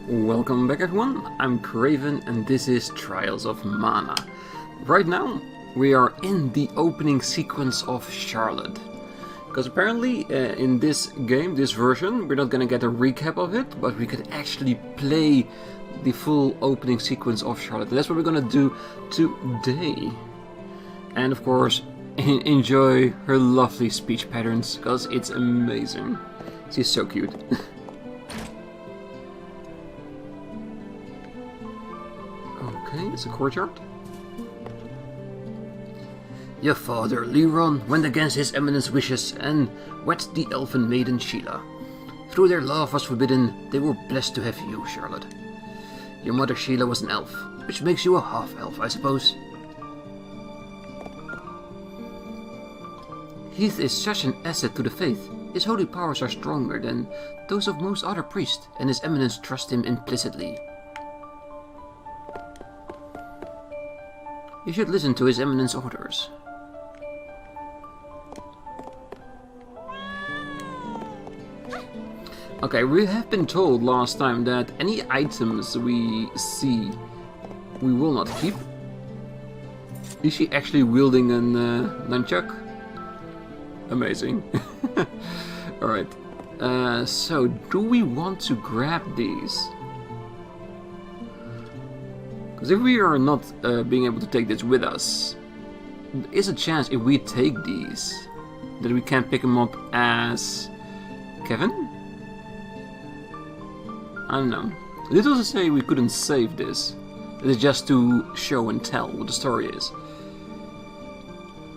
Welcome back everyone, I'm Craven and this is Trials of Mana. Right now we are in the opening sequence of Charlotte. Because apparently in this game, this version, we're not gonna get a recap of it, but we could actually play the full opening sequence of Charlotte. And that's what we're gonna do today. And of course, enjoy her lovely speech patterns, because it's amazing. She's so cute. Okay, it's a courtyard. Your father, Liron, went against his eminence's wishes and wed the elfin maiden Sheila. Though their love was forbidden, they were blessed to have you, Charlotte. Your mother Sheila was an elf, which makes you a half-elf, I suppose. Heath is such an asset to the faith. His holy powers are stronger than those of most other priests, and his eminence trusts him implicitly. You should listen to his eminence's orders. Okay, we have been told last time that any items we see, we will not keep. Is she actually wielding a nunchuck? Amazing. Alright, so do we want to grab these? Because if we are not being able to take this with us, there is a chance if we take these, that we can pick them up as Kevin? I don't know. It did also say we couldn't save this. It is just to show and tell what the story is.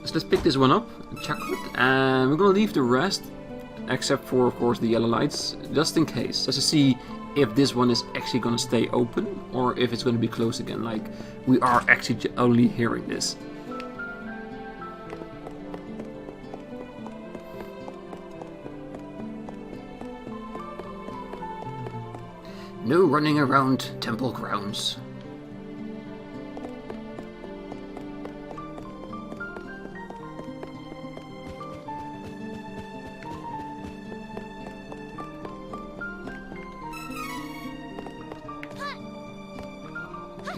So let's pick this one up, chocolate, and we're gonna leave the rest, except for of course the yellow lights, just in case, just to see if this one is actually gonna stay open or if it's gonna be closed again, like we are actually only hearing this. No running around temple grounds.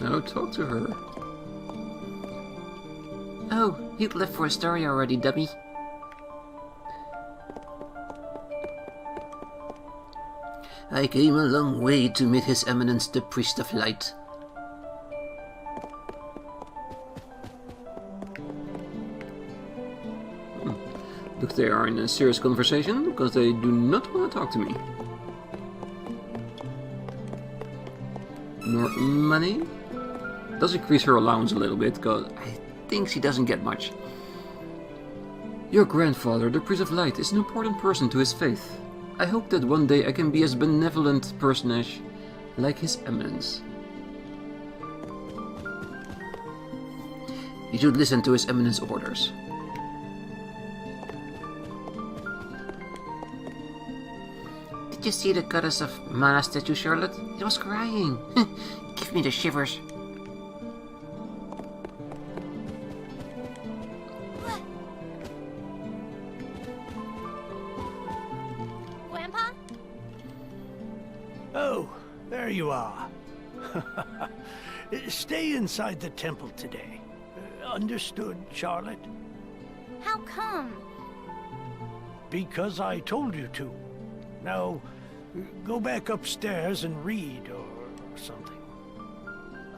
No, talk to her. Oh, you'd left for Astoria already, dummy. I came a long way to meet His Eminence the Priest of Light. Look, they are in a serious conversation, because they do not want to talk to me. More money? Does increase her allowance a little bit, because I think she doesn't get much. Your grandfather, the Priest of Light, is an important person to his faith. I hope that one day I can be as benevolent personage like His Eminence. You should listen to His Eminence's orders. Did you see the goddess of Mana statue, Charlotte? It was crying. Give me the shivers. Oh, there you are. Stay inside the temple today. Understood, Charlotte? How come? Because I told you to. Now, go back upstairs and read or something.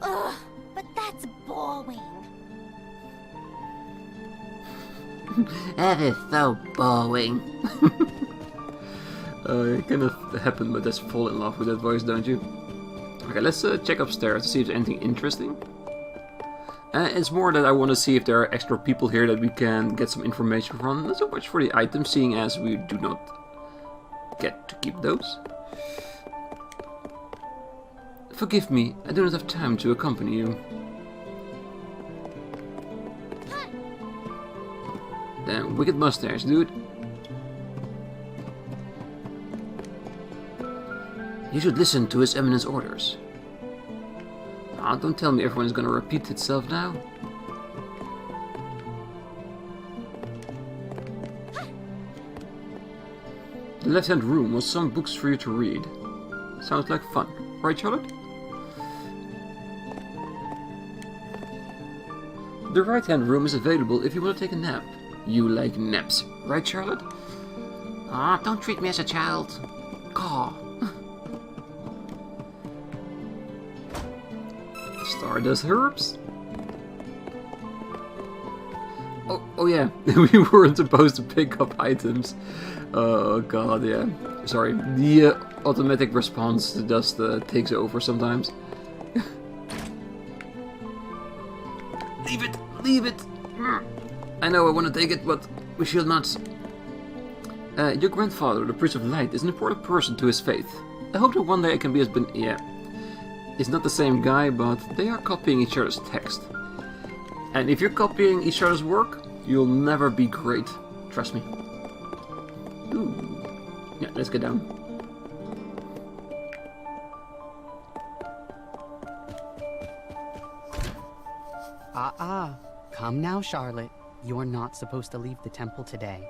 Ugh, but that's boring. That is so boring. It kind of happened, but just fall in love with that voice, don't you? Okay, let's check upstairs to see if there's anything interesting. It's more that I want to see if there are extra people here that we can get some information from. Not so much for the items, seeing as we do not get to keep those. Forgive me, I do not have time to accompany you. Damn, wicked mustache, dude. You should listen to His Eminence's orders. Ah, don't tell me everyone's gonna repeat itself now. The left-hand room was some books for you to read. Sounds like fun. Right, Charlotte? The right-hand room is available if you want to take a nap. You like naps, right, Charlotte? Ah, don't treat me as a child. Aw. Stardust herbs? Oh yeah, we weren't supposed to pick up items. Oh god, yeah. Sorry, the automatic response just takes over sometimes. Leave it! Leave it! I know I want to take it, but we should not. Your grandfather, the Prince of Light, is an important person to his faith. I hope that one day I can be as yeah. It's not the same guy, but they are copying each other's text. And if you're copying each other's work, you'll never be great. Trust me. Ooh. Yeah, let's get down. Come now, Charlotte. You're not supposed to leave the temple today.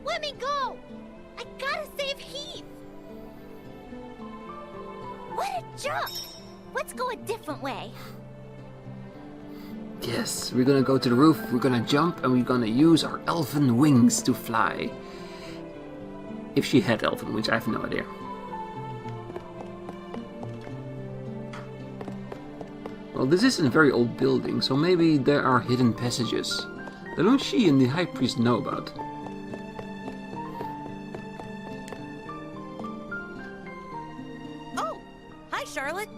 Let me go! I gotta save Heath! What a jump! Let's go a different way. Yes, we're gonna go to the roof, we're gonna jump, and we're gonna use our elven wings to fly. If she had elven wings, I have no idea. Well, this is a very old building, so maybe there are hidden passages that only she and the High Priest know about. Oh! Hi, Charlotte!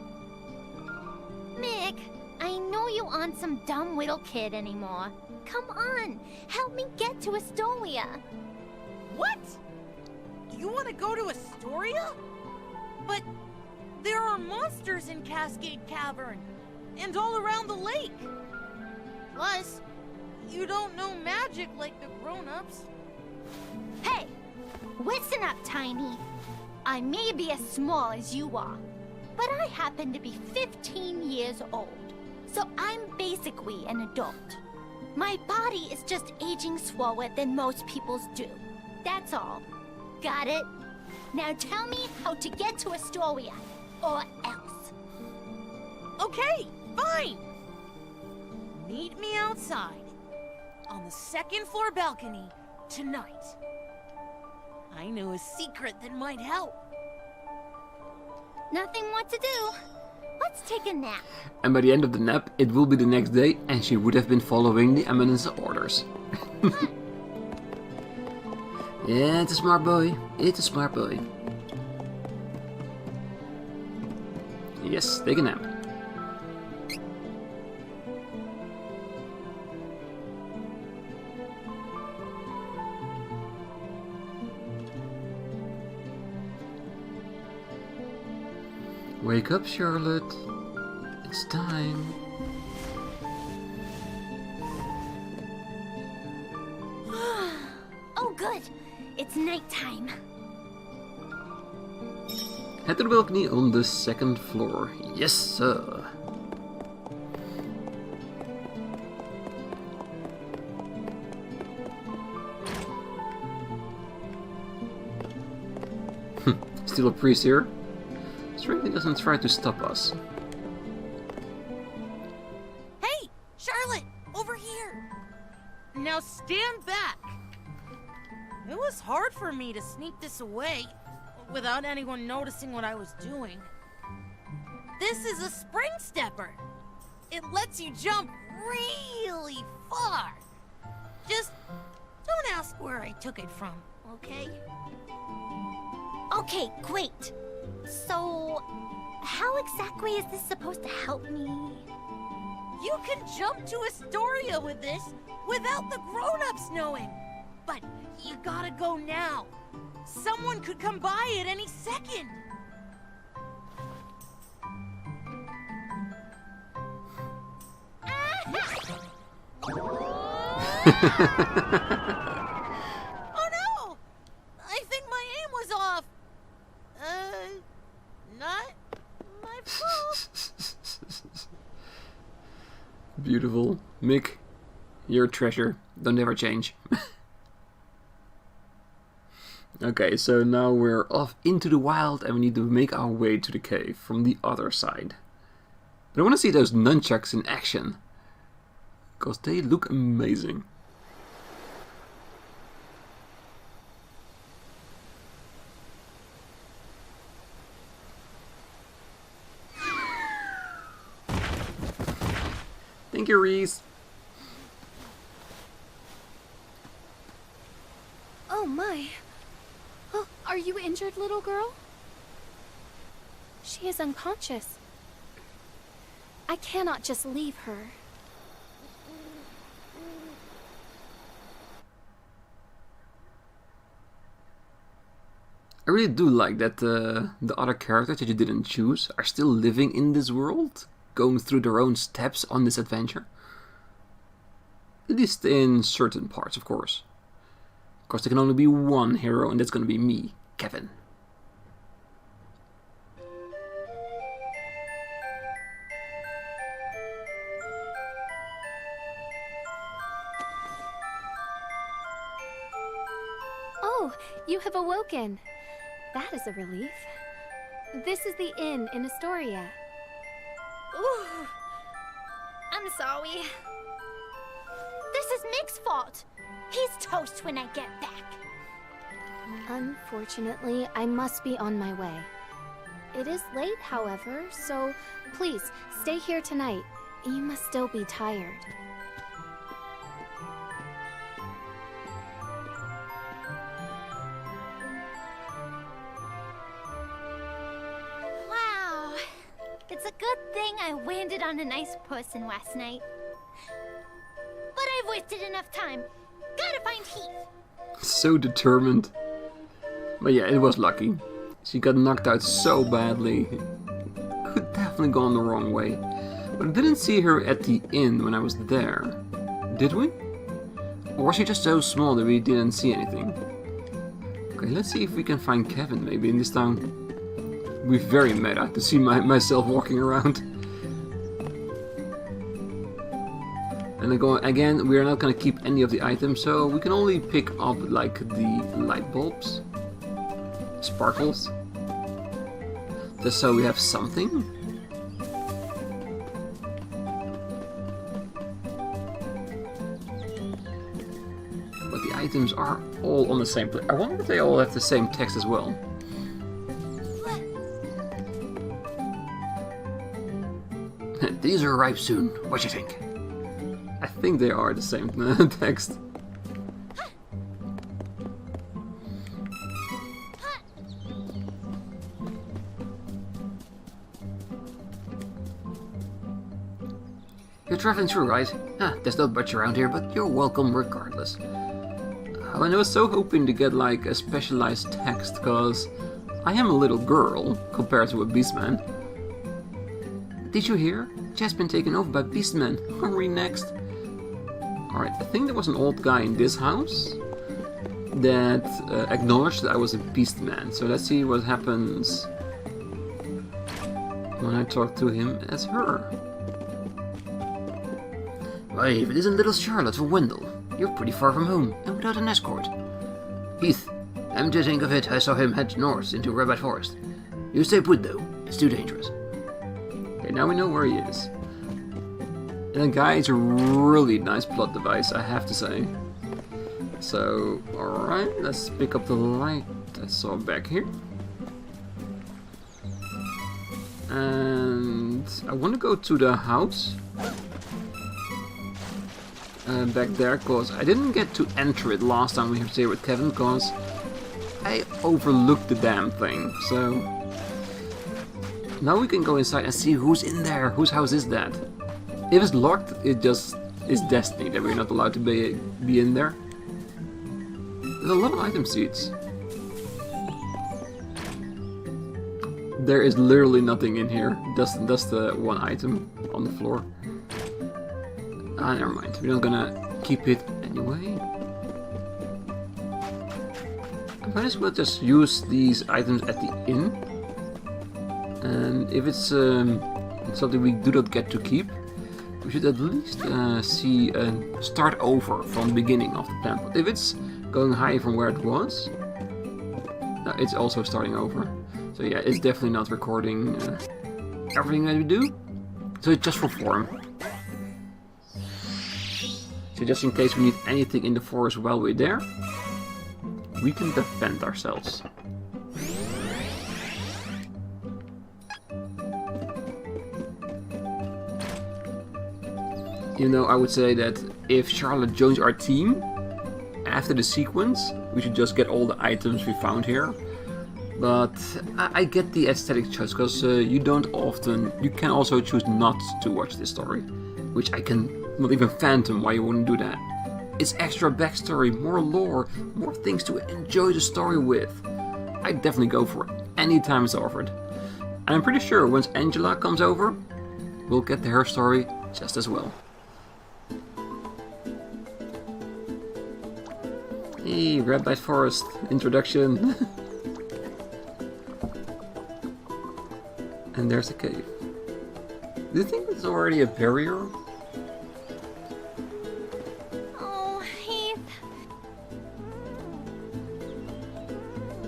Mick, I know you aren't some dumb little kid anymore. Come on, help me get to Astoria. What? You want to go to Astoria? But there are monsters in Cascade Cavern, and all around the lake. Plus, you don't know magic like the grown-ups. Hey, listen up, Tiny. I may be as small as you are, but I happen to be 15 years old. So I'm basically an adult. My body is just aging slower than most people's do. That's all. Got it? Now tell me how to get to Astoria, or else. Okay, fine! Meet me outside, on the second floor balcony, tonight. I know a secret that might help. Nothing more to do. Let's take a nap. And by the end of the nap, it will be the next day, and she would have been following the Eminence orders. Yeah, it's a smart boy. It's a smart boy. Yes, take a nap. Wake up, Charlotte. It's time. Oh, good. It's nighttime. Head to the balcony on the second floor. Yes, sir. Still a priest here. Strangely doesn't try to stop us. Hey, Charlotte, over here! Now stand back! It was hard for me to sneak this away without anyone noticing what I was doing. This is a spring stepper. It lets you jump really far. Just don't ask where I took it from, okay? Okay, great. So, how exactly is this supposed to help me? You can jump to Astoria with this without the grown-ups knowing. But you gotta go now. Someone could come by at any second. Oh no! I think my aim was off. Not my fault. Beautiful. Mick, you're a treasure. Don't ever change. Okay, so now we're off into the wild and we need to make our way to the cave from the other side. But I want to see those nunchucks in action, because they look amazing. Thank you, Reese. Oh my. Oh, are you injured, little girl? She is unconscious. I cannot just leave her. I really do like that the other characters that you didn't choose are still living in this world, going through their own steps on this adventure. At least in certain parts, of course. Of course, there can only be one hero, and that's gonna be me, Kevin. Oh, you have awoken. That is a relief. This is the inn in Astoria. Ooh, I'm sorry. This is Mick's fault. He's toast when I get back. Unfortunately, I must be on my way. It is late, however, so please stay here tonight. You must still be tired. Wow. It's a good thing I landed on a nice person last night. But I've wasted enough time. Gotta find Heath. So determined. But yeah, it was lucky. She got knocked out so badly. Could definitely gone the wrong way. But I didn't see her at the inn when I was there. Did we? Or was she just so small that we didn't see anything? Okay, let's see if we can find Kevin maybe in this town. It'd be very meta to see myself walking around. And again, we are not going to keep any of the items, so we can only pick up like the light bulbs, sparkles, just so we have something. But the items are all on the same place. I wonder if they all have the same text as well. These are ripe soon. What you think? I think they are the same text. You're traveling through, right? There's no butcher around here, but you're welcome regardless. And I was so hoping to get like a specialized text, because I am a little girl compared to a beastman. Did you hear? Jeff's been taken over by beastmen. Are we next? Alright, I think there was an old guy in this house that acknowledged that I was a beastman. So let's see what happens when I talk to him as her. Why, if it isn't little Charlotte from Wendell. You're pretty far from home, and without an escort. Heath, come to think of it, I saw him head north into Rabbit Forest. You stay put though, it's too dangerous. Okay, now we know where he is. And the guy is a really nice plot device, I have to say. So, alright, let's pick up the light I saw back here. And I want to go to the house. Back there, because I didn't get to enter it last time we were here with Kevin, because I overlooked the damn thing. So, now we can go inside and see who's in there. Whose house is that? If it's locked, it just is destiny that we're not allowed to be in there. There's a lot of item seats. There is literally nothing in here. That's the one item on the floor. Ah, never mind. We're not gonna keep it anyway. I might as well just use these items at the inn. And if it's something we do not get to keep, we should at least start over from the beginning of the temple. If it's going high from where it was, It's also starting over. So yeah, it's definitely not recording everything that we do. So it's just for form. So just in case we need anything in the forest while we're there, we can defend ourselves. You know, I would say that if Charlotte joins our team, after the sequence, we should just get all the items we found here. But I get the aesthetic choice, because you can also choose not to watch this story. Which I can not even fathom why you wouldn't do that. It's extra backstory, more lore, more things to enjoy the story with. I'd definitely go for it, anytime it's offered. And I'm pretty sure once Angela comes over, we'll get her story just as well. Hey, Rabbi Forest introduction. And there's the cave. Do you think it's already a barrier? Oh, Heath.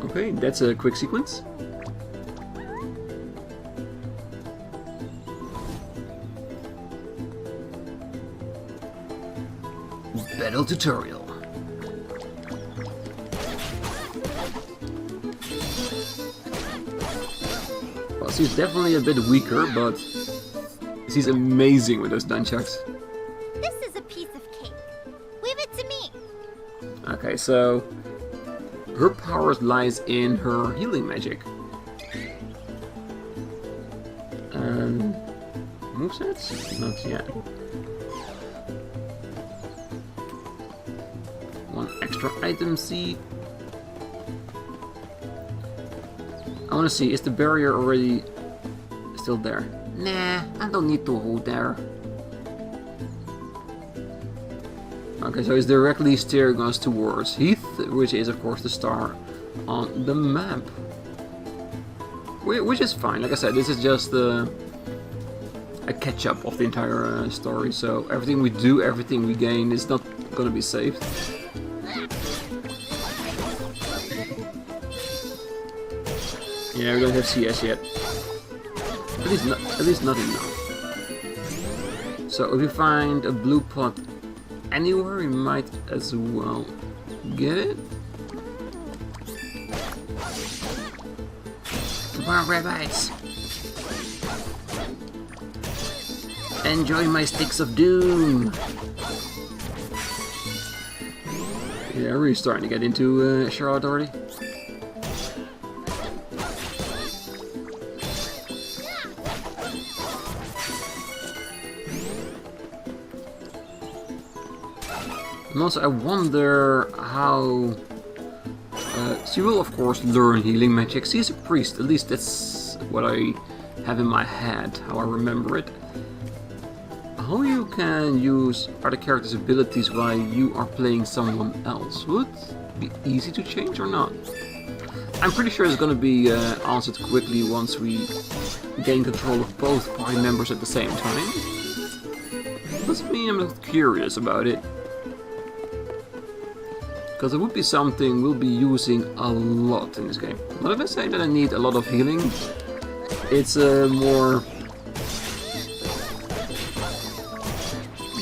Okay, that's a quick sequence. Battle tutorial. Well, she's definitely a bit weaker, but she's amazing with those nunchucks. This is a piece of cake. Leave it to me. Okay, so her powers lies in her healing magic. Movesets? Not yet. One extra item seed. I want to see, is the barrier already still there? Nah, I don't need to hold there. Okay, so it's directly steering us towards Heath, which is of course the star on the map. Which is fine, like I said, this is just a catch-up of the entire story, so everything we do, everything we gain is not gonna be saved. Yeah, we don't have CS yet. At least not enough. So if we find a blue pot anywhere, we might as well get it. Come on, rabbits. Enjoy my sticks of doom. Yeah, we're really starting to get into Charlotte already. And also I wonder how... she will of course learn healing magic. She's a priest, at least that's what I have in my head, how I remember it. How you can use other characters' abilities while you are playing someone else? Would it be easy to change or not? I'm pretty sure it's gonna be answered quickly once we gain control of both party members at the same time. Doesn't mean I'm not curious about it. Because it would be something we'll be using a lot in this game. Not if I say that I need a lot of healing. It's more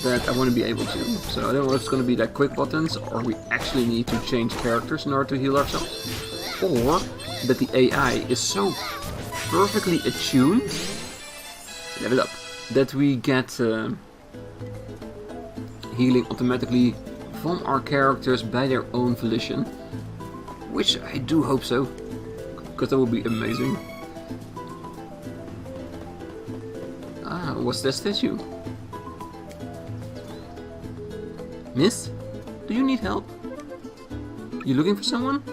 that I want to be able to. So I don't know if it's going to be that quick buttons, or we actually need to change characters in order to heal ourselves. Or that the AI is so perfectly attuned, get it up, that we get healing automatically from our characters by their own volition, which I do hope so, because that would be amazing. Ah, what's that statue? Miss, do you need help? You looking for someone?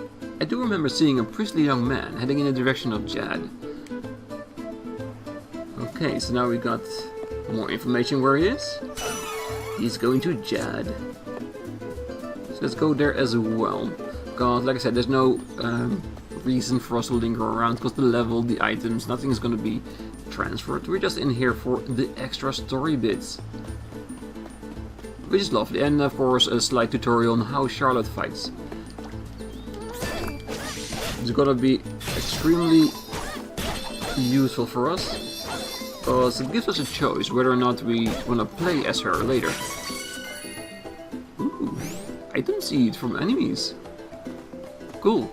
I do remember seeing a priestly young man heading in the direction of Jad. Okay, so now we got more information where he is. He's going to Jad. So let's go there as well. Because, like I said, there's no reason for us to linger around, because the level, the items, nothing is going to be transferred. We're just in here for the extra story bits. Which is lovely, and of course a slight tutorial on how Charlotte fights. It's gonna be extremely useful for us, because it gives us a choice whether or not we wanna play as her later. Ooh, I don't see it from enemies. Cool.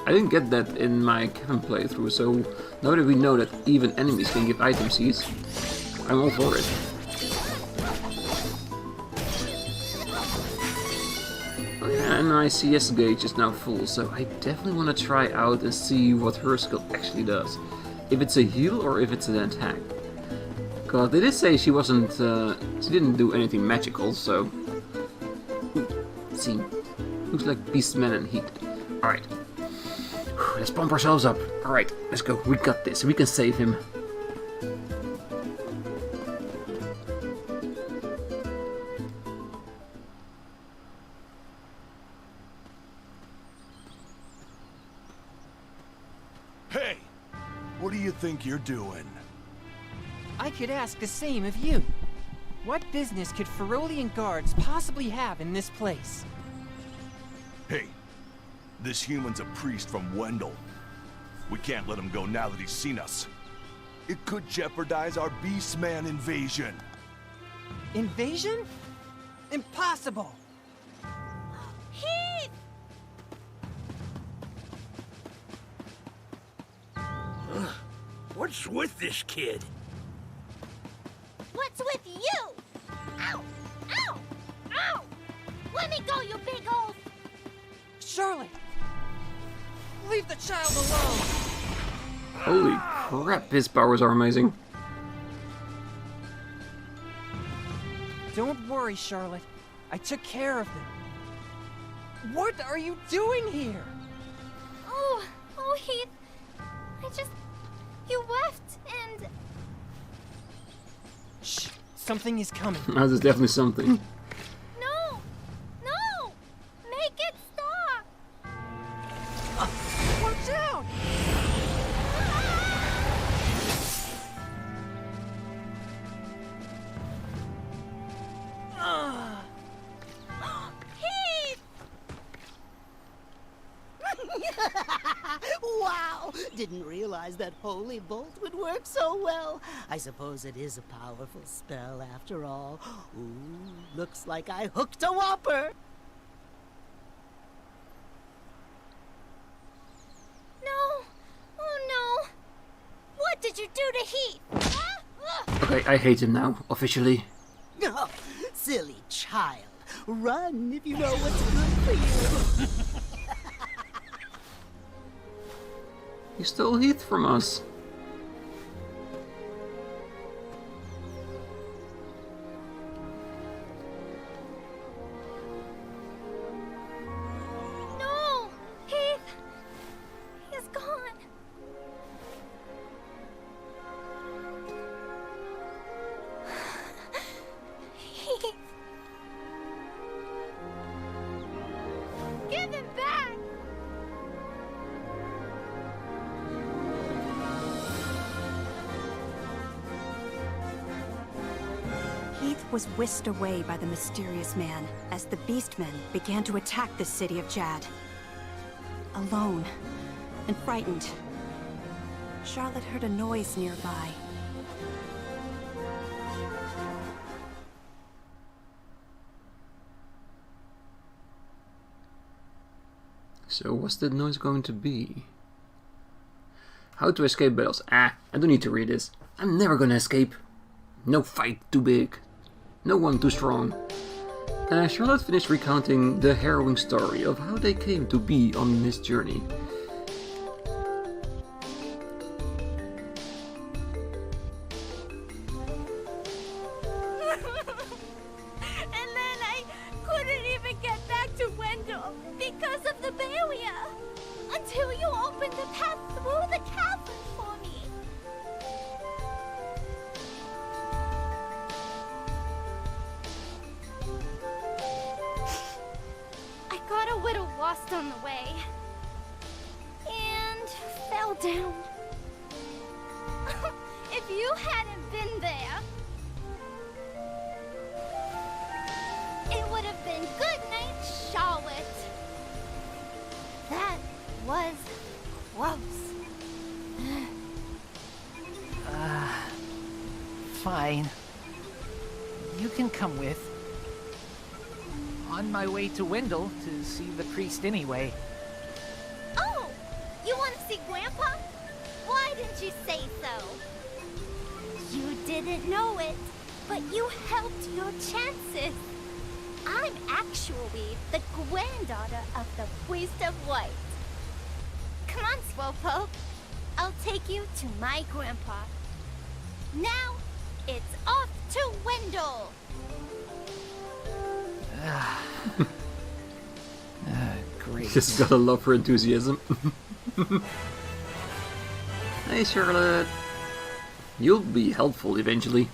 I didn't get that in my Kevin playthrough, so now that we know that even enemies can give item seeds, I'm all for it. Oh yeah, and my CS gauge is now full, so I definitely want to try out and see what her skill actually does. If it's a heal or if it's an attack. Because they did say she wasn't, she didn't do anything magical, so... Let's see. Looks like Beastman and Heat. Alright. Let's pump ourselves up. Alright, let's go. We got this. We can save him. Hey! What do you think you're doing? I could ask the same of you. What business could Ferolian guards possibly have in this place? Hey, this human's a priest from Wendell. We can't let him go now that he's seen us. It could jeopardize our Beastman invasion. Invasion? Impossible! Heath! What's with this kid? What's with you? Ow! Ow! Ow! Let me go, you big old... Charlotte! Leave the child alone! Holy crap, his powers are amazing. Don't worry, Charlotte. I took care of them. What are you doing here? Oh, Heath. You left and... Shh, something is coming. There's definitely something. No! No! Make it stop! Watch out! Heath! Wow! Didn't realize that Holy Bolt would work so well. I suppose it is a powerful spell after all. Ooh, looks like I hooked a whopper! No! Oh no! What did you do to Heath? Okay, I hate him now, officially. Oh, silly child. Run if you know what's good for you. He stole Heath from us. No! Heath! He's gone. Heath! Give him back! Heath was whisked away by the mysterious man as the Beastmen began to attack the city of Jad. Alone and frightened, Charlotte heard a noise nearby. So what's that noise going to be? How to escape battles. I don't need to read this. I'm never gonna escape. No fight too big. No one too strong. Charlotte finished recounting the harrowing story of how they came to be on this journey. And then I couldn't even get back to Wendell because of the barrier. Until you opened the path through the cavern for me. I got a little lost on the way. And fell down. If you hadn't been there, it would have been good night, Charlotte. That was close. Fine. You can come with. On my way to Wendell to see the priest anyway. Oh! You want to see Grandpa? Why didn't you say so? You didn't know it, but you helped your chances. I'm actually the granddaughter of the Priest of White. Come on, Slowpoke. I'll take you to my grandpa. Now, it's off to Wendell! Great. Just gotta love her enthusiasm. Hey Charlotte. You'll be helpful eventually.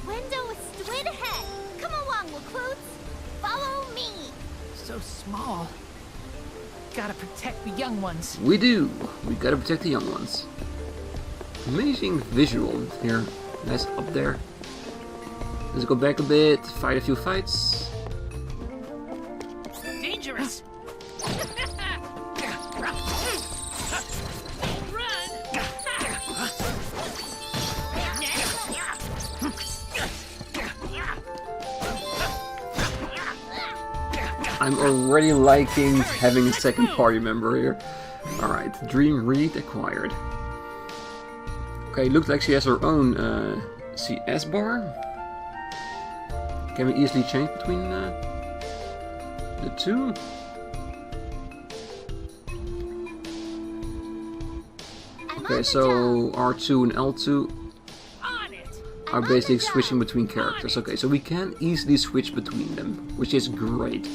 Wendell is straight ahead. Come along, recruits. Follow me. So small. Gotta protect the young ones. We do. We gotta protect the young ones. Amazing visual here. Nice up there. Let's go back a bit, fight a few fights. Dangerous! I'm already liking having a second party member here. Alright, Dream Read acquired. Okay, looks like she has her own CS bar. Can we easily change between the two? Okay, so R2 and L2 are basically switching between characters. Okay, so we can easily switch between them, which is great.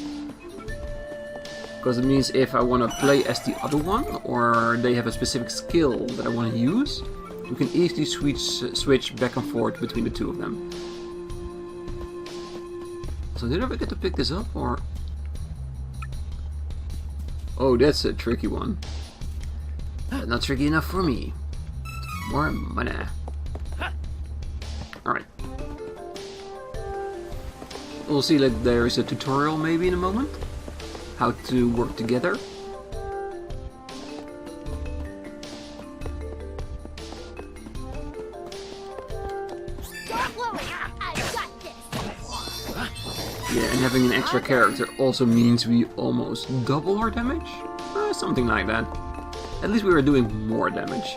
Because it means if I want to play as the other one, or they have a specific skill that I want to use, we can easily switch back and forth between the two of them. So did I ever get to pick this up, or... Oh, that's a tricky one. Not tricky enough for me. More mana. Alright. We'll see, like, there is a tutorial maybe in a moment. How to work together. Yeah, and having an extra character also means we almost double our damage? Something like that. At least we are doing more damage.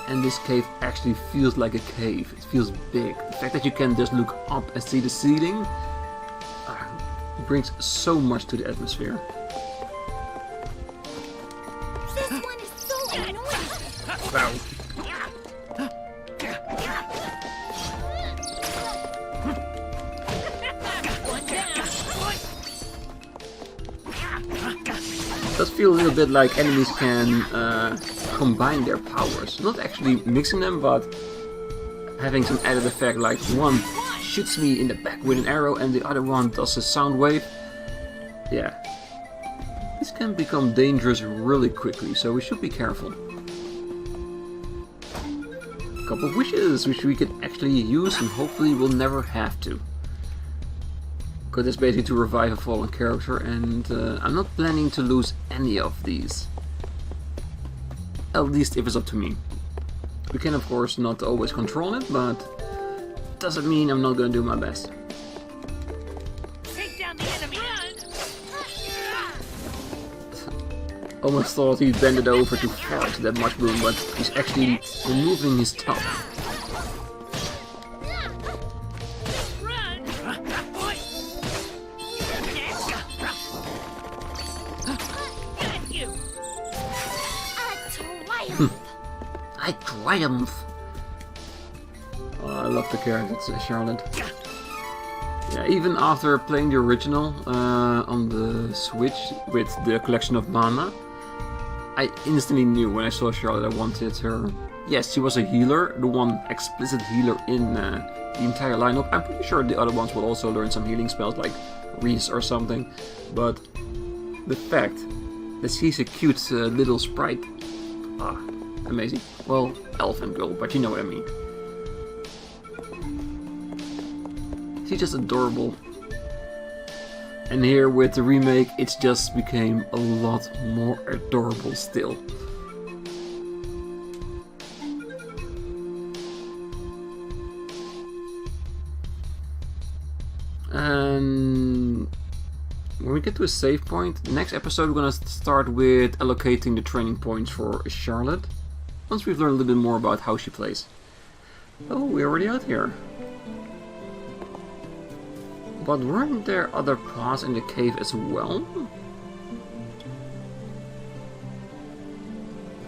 And this cave actually feels like a cave. It feels big. The fact that you can just look up and see the ceiling brings so much to the atmosphere. This one is so annoying. Wow. It does feel a little bit like enemies can combine their powers. Not actually mixing them, but having some added effect, like one shoots me in the back with an arrow and the other one does a sound wave. Yeah. This can become dangerous really quickly, so we should be careful. A couple of wishes, which we can actually use and hopefully we'll never have to. Because it's basically to revive a fallen character, and I'm not planning to lose any of these. At least if it's up to me. We can of course not always control it, but doesn't mean I'm not gonna do my best. Take down the enemy. Almost thought he bended over to fart that much boom, but he's actually removing his tongue. I triumph! Oh, I love the character, Charlotte. Yeah, even after playing the original on the Switch with the collection of Mana, I instantly knew when I saw Charlotte I wanted her. Yes, she was a healer, the one explicit healer in the entire lineup. I'm pretty sure the other ones will also learn some healing spells like Reese or something, but the fact that she's a cute little sprite, amazing. Well, elf and girl, but you know what I mean. She's just adorable. And here with the remake, it's just became a lot more adorable still. And when we get to a save point, next episode we're gonna start with allocating the training points for Charlotte. Once we've learned a little bit more about how she plays. Oh, we're already out here. But weren't there other paths in the cave as well?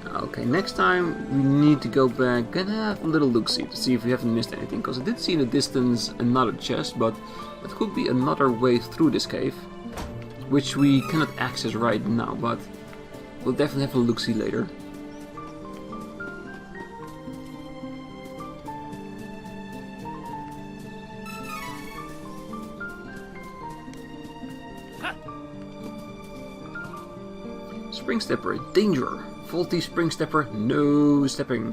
Okay, next time we need to go back and have a little look-see to see if we haven't missed anything. Because I did see in the distance another chest, but it could be another way through this cave. Which we cannot access right now, but we'll definitely have a look-see later. Spring stepper, danger! Faulty spring stepper, no stepping.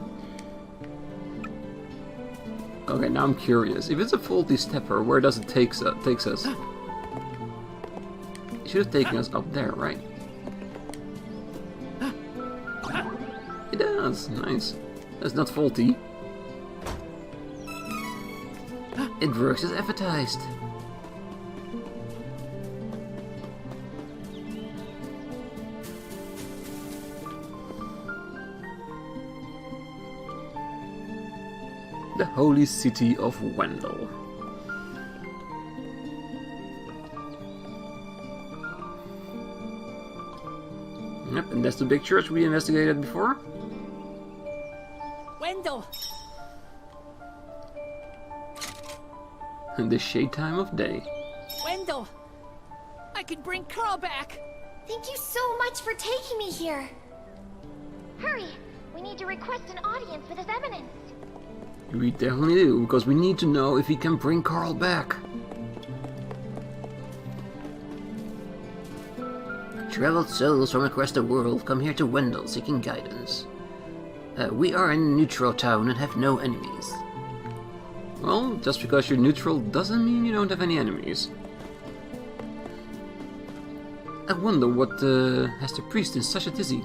Okay, now I'm curious. If it's a faulty stepper, where does it take us? It should have taken us up there, right? It does, nice. That's not faulty. It works as advertised. The holy city of Wendell. Yep, and that's the big church we investigated before. Wendell! And the shade time of day. Wendell! I can bring Carl back! Thank you so much for taking me here. Hurry! We need to request an audience with His Eminence. We definitely do, because we need to know if he can bring Carl back. Traveled souls from across the world come here to Wendell seeking guidance. We are a neutral town and have no enemies. Well, just because you're neutral doesn't mean you don't have any enemies. I wonder what has the priest in such a tizzy.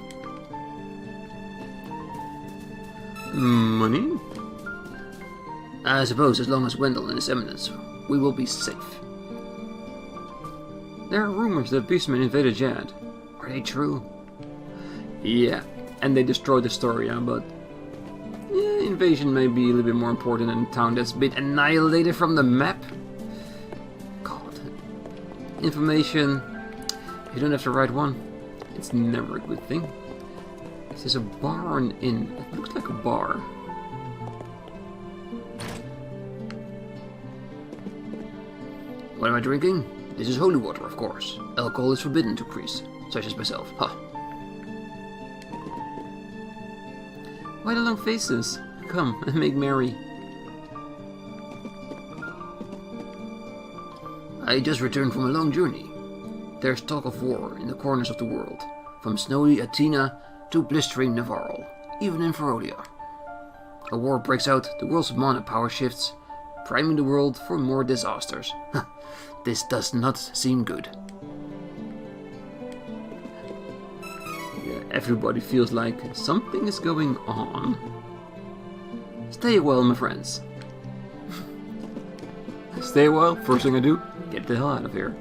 Money? I suppose as long as Wendell and His Eminence, we will be safe. There are rumors that beastmen invaded Jad. Are they true? Yeah, and they destroyed Astoria, but yeah, invasion may be a little bit more important than a town that's been annihilated from the map. God. Information, if you don't have the right one, it's never a good thing. Is this a bar or an inn? It looks like a bar. What am I drinking? This is holy water, of course. Alcohol is forbidden to priests, such as myself. Ha! Why the long faces? Come and make merry. I just returned from a long journey. There's talk of war in the corners of the world, from snowy Athena to blistering Navarro, even in Ferolia. A war breaks out, the world's mana power shifts, priming the world for more disasters. This does not seem good. Yeah, everybody feels like something is going on. Stay well, my friends. Stay well, first thing I do, get the hell out of here.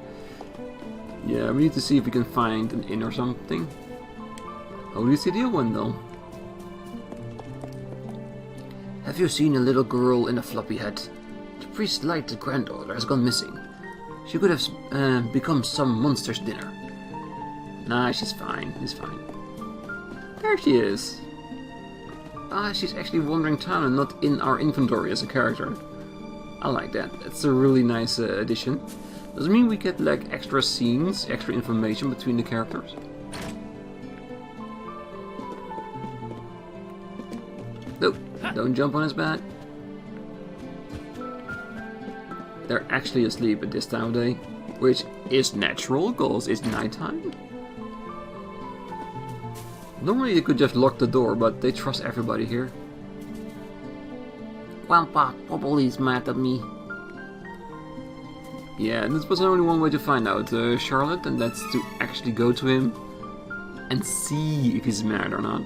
Yeah, we need to see if we can find an inn or something. Holy City of Wendell. Have you seen a little girl in a floppy hat? The priest's lighted granddaughter has gone missing. She could have become some monster's dinner. Nah, she's fine. She's fine. There she is. Ah, she's actually wandering town and not in our inventory as a character. I like that. That's a really nice addition. Doesn't mean we get like extra scenes, extra information between the characters. Nope, don't jump on his back. They're actually asleep at this time of day, which is natural because it's nighttime. Normally you could just lock the door, but they trust everybody here. Grandpa probably is mad at me. Yeah, and this was only one way to find out Charlotte, and that's to actually go to him and see if he's mad or not.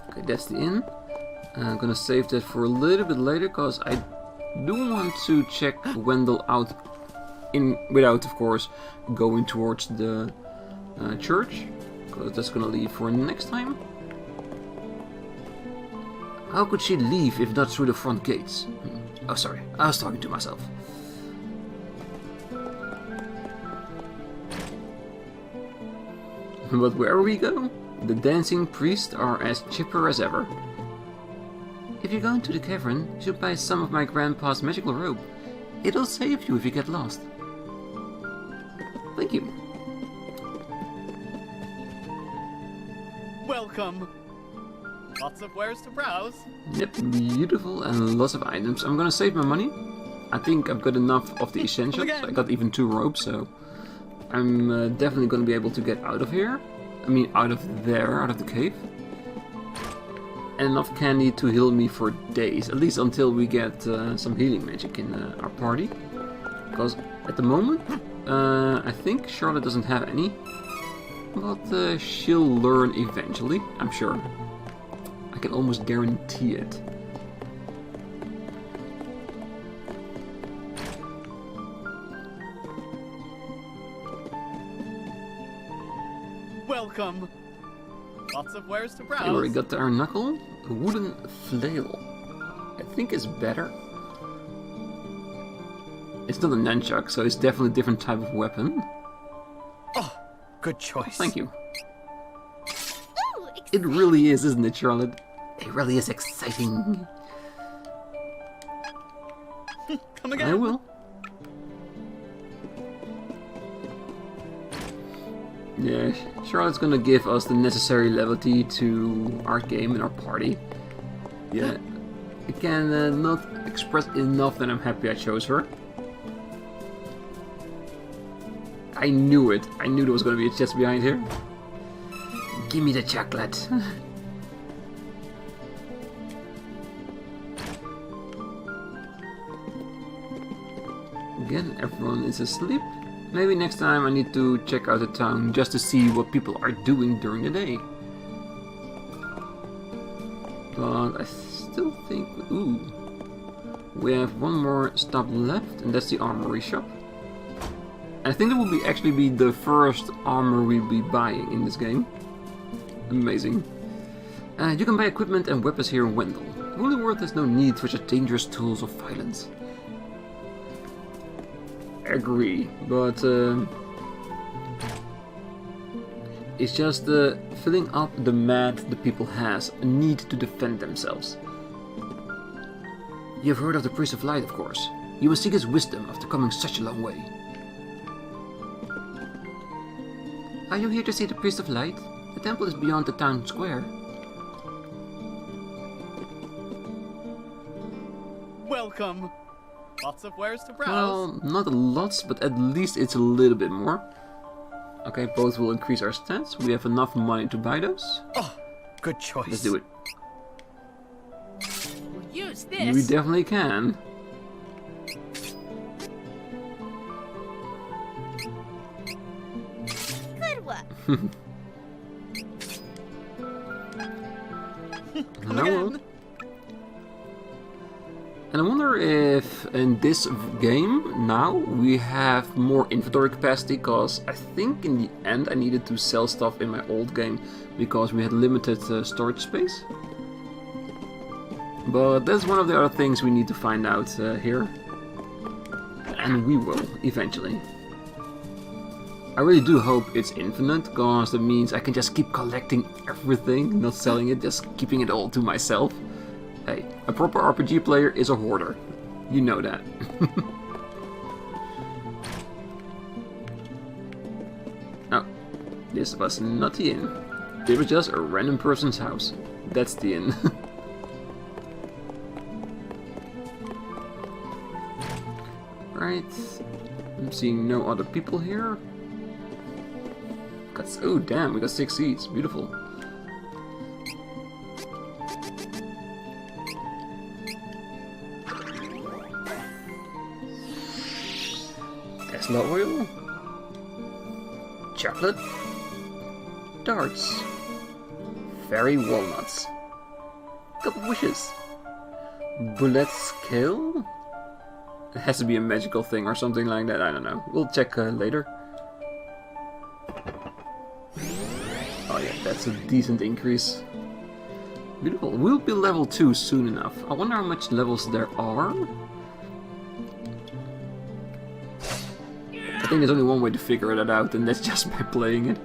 Okay, that's the inn. I'm gonna save that for a little bit later, because I do want to check Wendell out without, of course, going towards the church, because that's gonna leave for next time. How could she leave if not through the front gates? Oh, sorry, I was talking to myself. But wherever we go, the dancing priests are as chipper as ever. If you go into the cavern, you should buy some of my grandpa's magical robe. It'll save you if you get lost. Thank you. Welcome. Lots of wares to browse. Yep, beautiful and lots of items. I'm gonna save my money. I think I've got enough of the essentials. I got even 2 robes, so I'm definitely gonna be able to get out of here. I mean, out of there, out of the cave. And enough candy to heal me for days, at least until we get some healing magic in our party. Because at the moment, I think Charlotte doesn't have any, but she'll learn eventually, I'm sure. I can almost guarantee it. Welcome. Lots of wares to browse. Okay, we already got the iron knuckle. A wooden flail. I think it's better. It's not a nunchuck, so it's definitely a different type of weapon. Oh, good choice. Thank you. It really is, isn't it, Charlotte? It really is exciting. Come again. I will. Yeah, Charlotte's gonna give us the necessary levity to our game and our party. Yeah, I can not express enough that I'm happy I chose her. I knew it. I knew there was gonna be a chest behind here. Give me the chocolate. Again, everyone is asleep. Maybe next time I need to check out the town just to see what people are doing during the day. But I still think... Ooh. We have one more stop left, and that's the Armory Shop. I think that will actually be the first armor we'll be buying in this game. Amazing. You can buy equipment and weapons here in Wendell. Holy World has no need for such dangerous tools of violence. Agree, but it's just filling up the mad the people has a need to defend themselves. You've heard of the Priest of Light, of course. You will seek his wisdom after coming such a long way. Are you here to see the Priest of Light? The temple is beyond the town square. Welcome. Lots of wares to browse. Well, not lots, but at least it's a little bit more. Okay, both will increase our stats. We have enough money to buy those. Oh, good choice. Let's do it. We'll use this. We definitely can. Good work. Hello. And I wonder if in this game now we have more inventory capacity, because I think in the end I needed to sell stuff in my old game because we had limited storage space. But that's one of the other things we need to find out here. And we will, eventually. I really do hope it's infinite, because that means I can just keep collecting everything, not selling it, just keeping it all to myself. Hey, a proper RPG player is a hoarder. You know that. Oh, this was not the inn. It was just a random person's house. That's the inn. Right. I'm seeing no other people here. Oh damn, we got 6 seats. Beautiful. Tesla oil, chocolate, darts, fairy walnuts, couple wishes, bullet scale. It has to be a magical thing or something like that. I don't know. We'll check later. Oh yeah, that's a decent increase. Beautiful. We'll be level 2 soon enough. I wonder how much levels there are. I think there's only one way to figure that out, and that's just by playing it.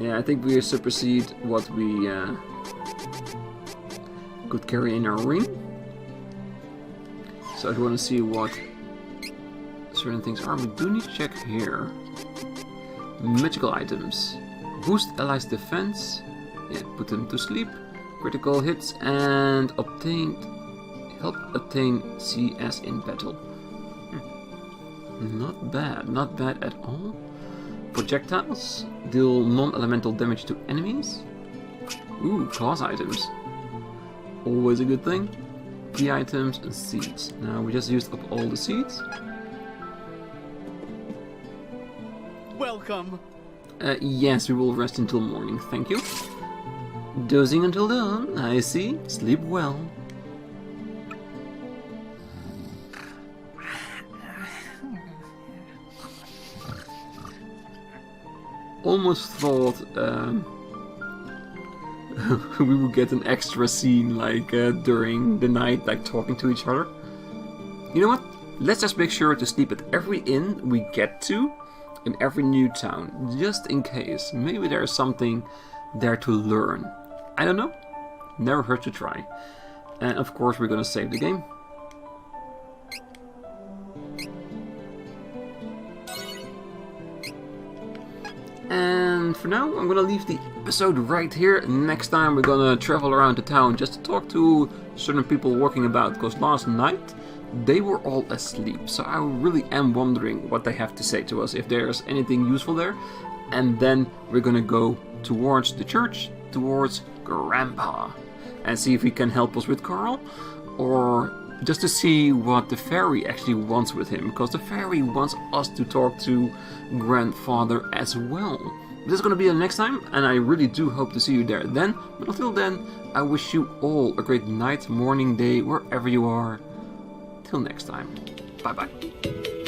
Yeah, I think we supersede what we could carry in our ring. So if you want to see what certain things are, we do need to check here. Magical items. Boost allies' defense. Yeah, put them to sleep. Critical hits and help obtain CS in battle. Not bad, not bad at all. Projectiles deal non-elemental damage to enemies. Ooh, class items. Always a good thing. Key items and seeds. Now we just used up all the seeds. Welcome. Yes, we will rest until morning, thank you. Dozing until dawn, I see. Sleep well. Almost thought we would get an extra scene like during the night, like talking to each other. You know what? Let's just make sure to sleep at every inn we get to in every new town, just in case. Maybe there's something there to learn. I don't know. Never hurt to try. And of course we're gonna save the game. And for now, I'm gonna leave the episode right here. Next time we're gonna travel around the town just to talk to certain people walking about, because last night they were all asleep. So I really am wondering what they have to say to us, if there's anything useful there. And then we're gonna go towards the church, towards Grandpa, and see if he can help us with Carl, or just to see what the fairy actually wants with him, because the fairy wants us to talk to Grandfather as well. This is going to be the next time, and I really do hope to see you there then. But until then, I wish you all a great night, morning, day, wherever you are. Till next time. Bye bye.